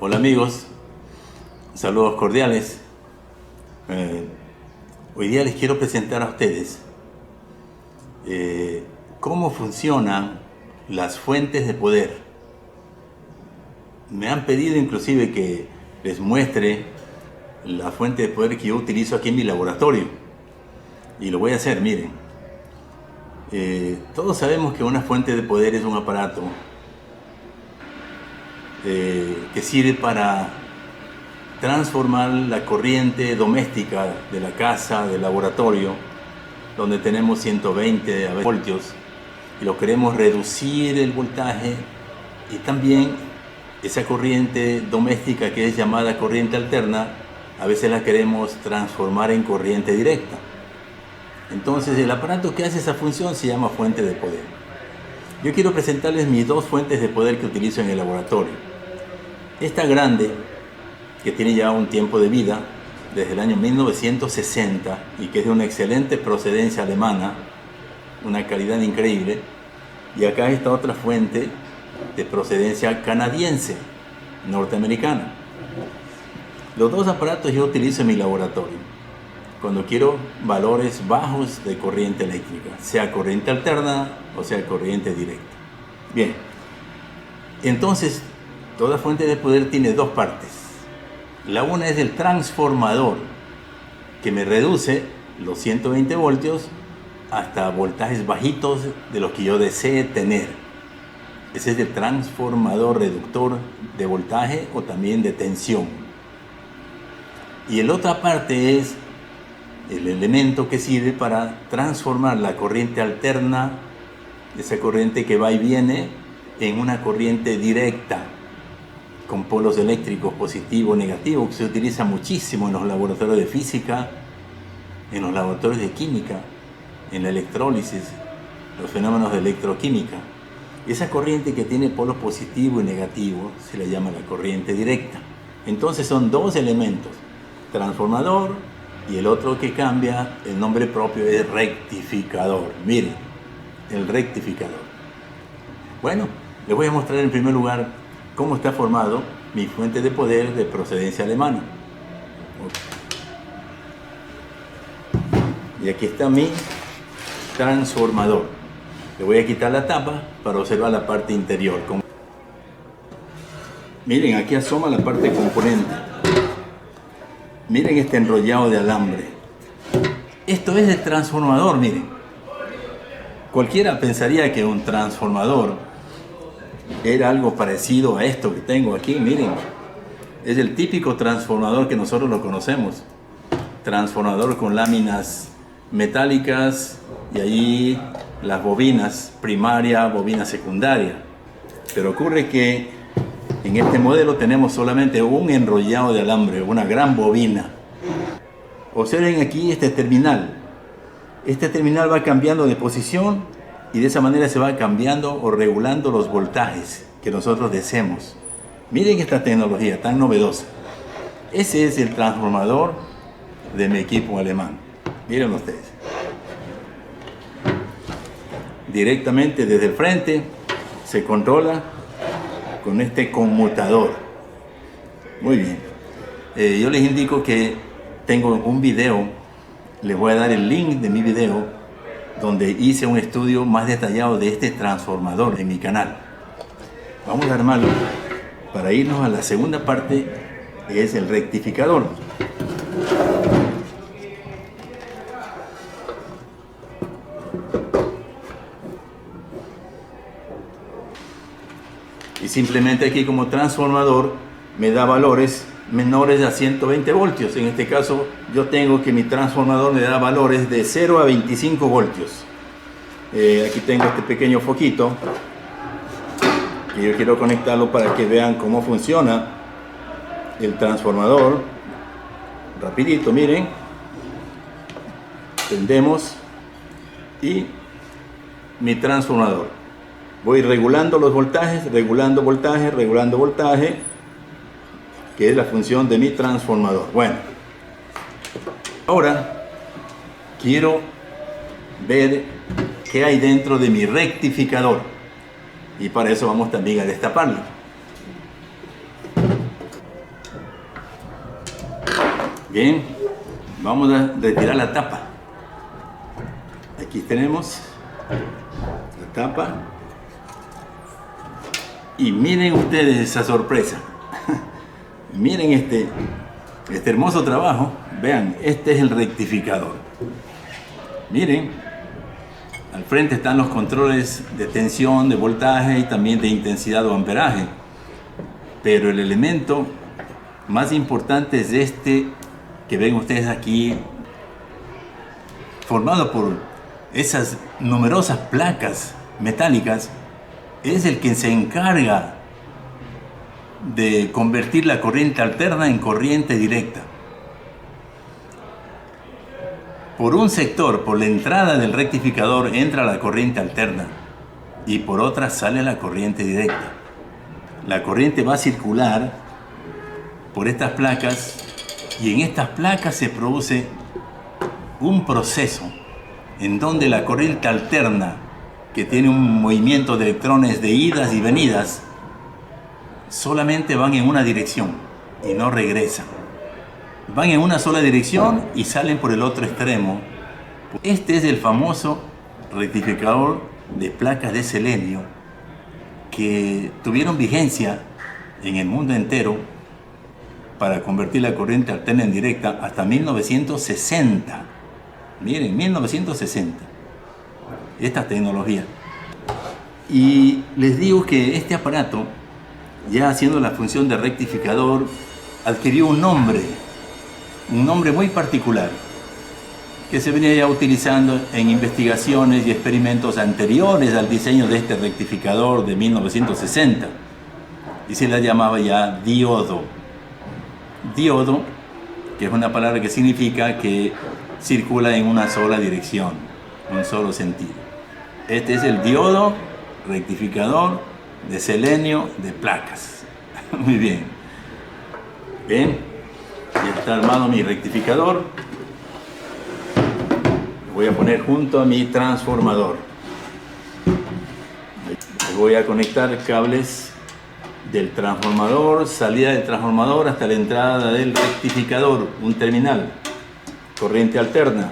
Hola amigos, saludos cordiales. Hoy día les quiero presentar a ustedes cómo funcionan las fuentes de poder. Me han pedido inclusive que les muestre la fuente de poder que yo utilizo aquí en mi laboratorio. Y lo voy a hacer, miren. Todos sabemos que una fuente de poder es un aparato que sirve para transformar la corriente doméstica de la casa, del laboratorio, donde tenemos 120 voltios, y lo queremos reducir el voltaje, y también esa corriente doméstica que es llamada corriente alterna, a veces la queremos transformar en corriente directa. Entonces el aparato que hace esa función se llama fuente de poder. Yo quiero presentarles mis dos fuentes de poder que utilizo en el laboratorio. Esta grande, que tiene ya un tiempo de vida, desde el año 1960, y que es de una excelente procedencia alemana, una calidad increíble. Y acá está otra fuente de procedencia canadiense, norteamericana. Los dos aparatos yo utilizo en mi laboratorio cuando quiero valores bajos de corriente eléctrica, sea corriente alterna o sea corriente directa. Bien, entonces toda fuente de poder tiene dos partes. La una es el transformador, que me reduce los 120 voltios hasta voltajes bajitos de los que yo desee tener. Ese es el transformador reductor de voltaje o también de tensión. Y la otra parte es el elemento que sirve para transformar la corriente alterna, esa corriente que va y viene, en una corriente directa, con polos eléctricos positivo, negativo, que se utiliza muchísimo en los laboratorios de física, en los laboratorios de química, en la electrólisis, los fenómenos de electroquímica. Esa corriente que tiene polos positivo y negativo se le llama la corriente directa. Entonces son dos elementos, transformador, y el otro que cambia, el nombre propio es rectificador. Miren, el rectificador. Bueno, les voy a mostrar en primer lugar cómo está formado mi fuente de poder de procedencia alemana. Y aquí está mi transformador. Le voy a quitar la tapa para observar la parte interior. Miren, aquí asoma la parte componente. Miren este enrollado de alambre. Esto es el transformador, miren. Cualquiera pensaría que un transformador era algo parecido a esto que tengo aquí, miren. Es el típico transformador que nosotros lo conocemos. Transformador con láminas metálicas y allí las bobinas primaria, bobina secundaria. Pero ocurre que en este modelo tenemos solamente un enrollado de alambre, una gran bobina. Observen aquí este terminal. Este terminal va cambiando de posición y de esa manera se va cambiando o regulando los voltajes que nosotros deseemos. Miren esta tecnología tan novedosa. Ese es el transformador de mi equipo alemán. Miren ustedes. Directamente desde el frente se controla con este conmutador. Muy bien. Yo les indico que tengo un video. Les voy a dar el link de mi video donde hice un estudio más detallado de este transformador en mi canal. Vamos a armarlo para irnos a la segunda parte, que es el rectificador. Y simplemente aquí como transformador me da valores menores a 120 voltios. En este caso yo tengo que mi transformador me da valores de 0 a 25 voltios. Aquí tengo este pequeño foquito que yo quiero conectarlo para que vean cómo funciona el transformador. Rapidito, miren. Prendemos y mi transformador. Voy regulando los voltajes, regulando voltaje, que es la función de mi transformador. Bueno, ahora quiero ver qué hay dentro de mi rectificador y para eso vamos también a destaparlo. Bien, vamos a retirar la tapa. Aquí tenemos la tapa. Y miren ustedes esa sorpresa. Miren este hermoso trabajo. Vean, este es el rectificador. Miren, al frente están los controles de tensión, de voltaje y también de intensidad o amperaje. Pero el elemento más importante es este que ven ustedes aquí, formado por esas numerosas placas metálicas. Es el que se encarga de convertir la corriente alterna en corriente directa. Por un sector, por la entrada del rectificador, entra la corriente alterna y por otra sale la corriente directa. La corriente va a circular por estas placas y en estas placas se produce un proceso en donde la corriente alterna, que tiene un movimiento de electrones de idas y venidas, solamente van en una dirección y no regresan. Van en una sola dirección y salen por el otro extremo. Este es el famoso rectificador de placas de selenio que tuvieron vigencia en el mundo entero para convertir la corriente alterna en directa hasta 1960. Miren, 1960. Esta tecnología. Y les digo que este aparato, ya haciendo la función de rectificador, adquirió un nombre muy particular que se venía ya utilizando en investigaciones y experimentos anteriores al diseño de este rectificador de 1960 y se la llamaba ya diodo. Diodo, que es una palabra que significa que circula en una sola dirección, un solo sentido. Este es el diodo rectificador de selenio de placas. Muy bien. Bien, ya está armado mi rectificador. Lo voy a poner junto a mi transformador. Voy a conectar cables del transformador, salida del transformador hasta la entrada del rectificador, un terminal, corriente alterna.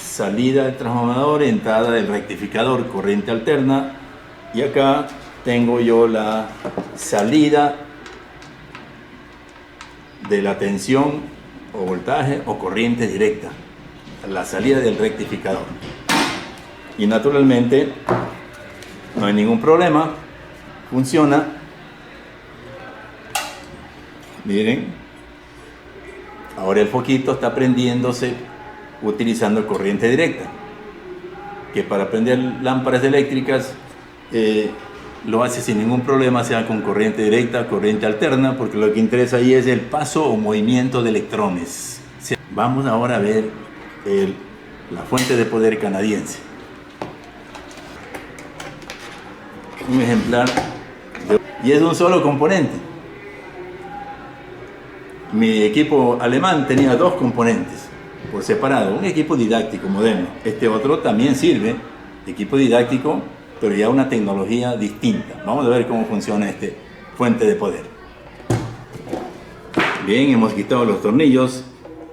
Salida del transformador, entrada del rectificador, corriente alterna. Y acá tengo yo la salida de la tensión o voltaje o corriente directa, la salida del rectificador. Y naturalmente no hay ningún problema, funciona. Miren, ahora el foquito está prendiéndose utilizando corriente directa, que para prender lámparas eléctricas lo hace sin ningún problema, sea con corriente directa, corriente alterna, porque lo que interesa ahí es el paso o movimiento de electrones. Vamos ahora a ver la fuente de poder canadiense. Un ejemplar y es un solo componente. Mi equipo alemán tenía dos componentes por separado, un equipo didáctico moderno. Este otro también sirve, equipo didáctico, pero ya una tecnología distinta. Vamos a ver cómo funciona este fuente de poder. Bien, hemos quitado los tornillos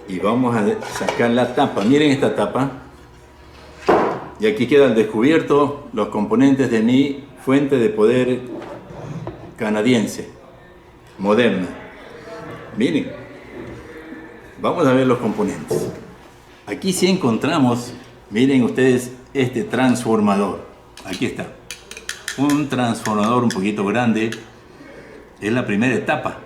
y vamos a sacar la tapa. Miren esta tapa. Y aquí quedan descubiertos los componentes de mi fuente de poder canadiense, moderna. Miren, vamos a ver los componentes. Aquí sí encontramos, miren ustedes, este transformador. Aquí está, un transformador un poquito grande, es la primera etapa.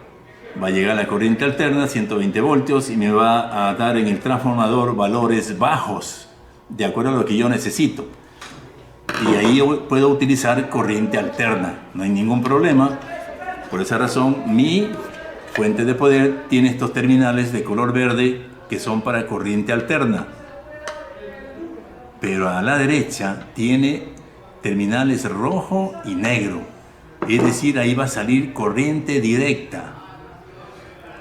Va a llegar la corriente alterna, 120 voltios, y me va a dar en el transformador valores bajos, de acuerdo a lo que yo necesito. Y ahí yo puedo utilizar corriente alterna, no hay ningún problema. Por esa razón, mi fuente de poder tiene estos terminales de color verde que son para corriente alterna. Pero a la derecha tiene terminales rojo y negro, es decir, ahí va a salir corriente directa.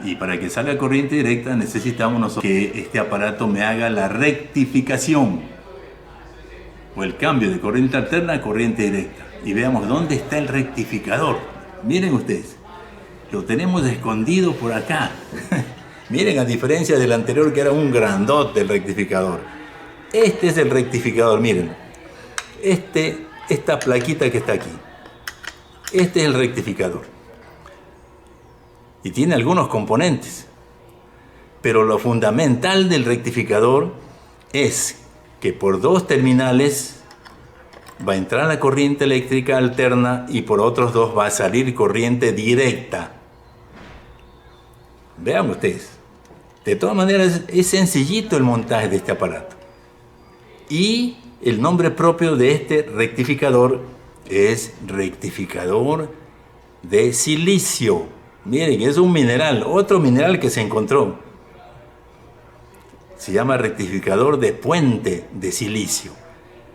Y para que salga corriente directa necesitamos nosotros que este aparato me haga la rectificación o el cambio de corriente alterna a corriente directa. Y veamos dónde está el rectificador. Miren ustedes, lo tenemos escondido por acá. Miren, a diferencia del anterior que era un grandote el rectificador. Este es el rectificador, miren. Esta plaquita que está aquí. Este es el rectificador. Y tiene algunos componentes. Pero lo fundamental del rectificador es que por dos terminales va a entrar la corriente eléctrica alterna y por otros dos va a salir corriente directa. Vean ustedes. De todas maneras, es sencillito el montaje de este aparato. Y el nombre propio de este rectificador es rectificador de silicio. Miren, es un mineral, otro mineral que se encontró. Se llama rectificador de puente de silicio.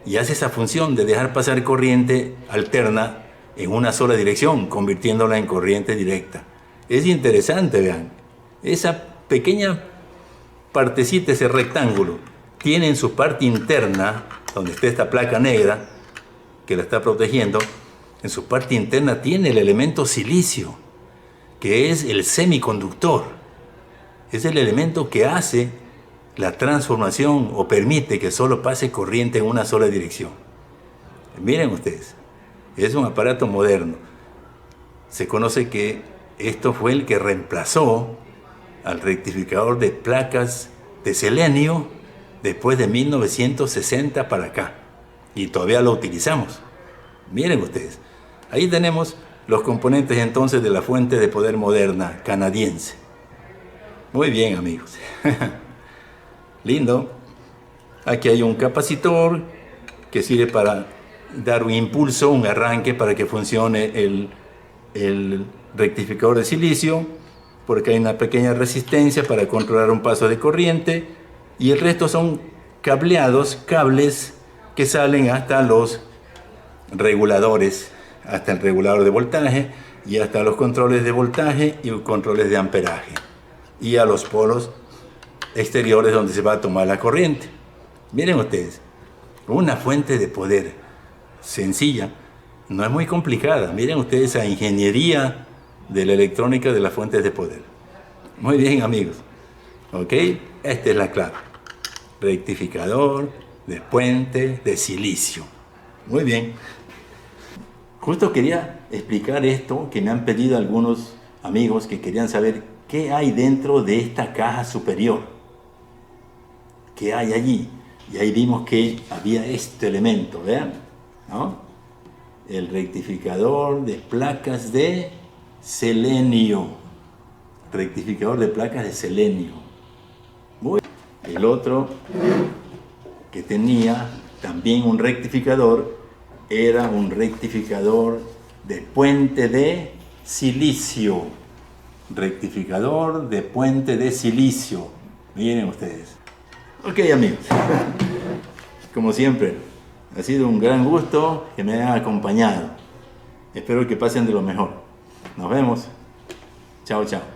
Y hace esa función de dejar pasar corriente alterna en una sola dirección, convirtiéndola en corriente directa. Es interesante, vean. Esa pequeña partecita, ese rectángulo, tiene en su parte interna, donde está esta placa negra que la está protegiendo, en su parte interna tiene el elemento silicio, que es el semiconductor. Es el elemento que hace la transformación o permite que solo pase corriente en una sola dirección. Miren ustedes, es un aparato moderno. Se conoce que esto fue el que reemplazó al rectificador de placas de selenio después de 1960 para acá. Y todavía lo utilizamos. Miren ustedes, ahí tenemos los componentes entonces de la fuente de poder moderna canadiense. Muy bien, amigos. Lindo. Aquí hay un capacitor que sirve para dar un impulso, un arranque para que funcione el rectificador de silicio, porque hay una pequeña resistencia para controlar un paso de corriente, y el resto son cableados, cables que salen hasta los reguladores, hasta el regulador de voltaje y hasta los controles de voltaje y controles de amperaje, y a los polos exteriores donde se va a tomar la corriente. Miren ustedes, una fuente de poder sencilla, no es muy complicada. Miren ustedes esa ingeniería de la electrónica de las fuentes de poder. Muy bien, amigos. ¿Ok? Esta es la clave. Rectificador de puente de silicio. Muy bien. Justo quería explicar esto que me han pedido algunos amigos que querían saber qué hay dentro de esta caja superior. ¿Qué hay allí? Y ahí vimos que había este elemento, vean, ¿no? El rectificador de placas de selenio. Rectificador de placas de selenio. El otro que tenía también un rectificador era un rectificador de puente de silicio. Rectificador de puente de silicio. Miren ustedes. Ok, amigos. Como siempre, ha sido un gran gusto que me hayan acompañado. Espero que pasen de lo mejor. Nos vemos. Chao, chao.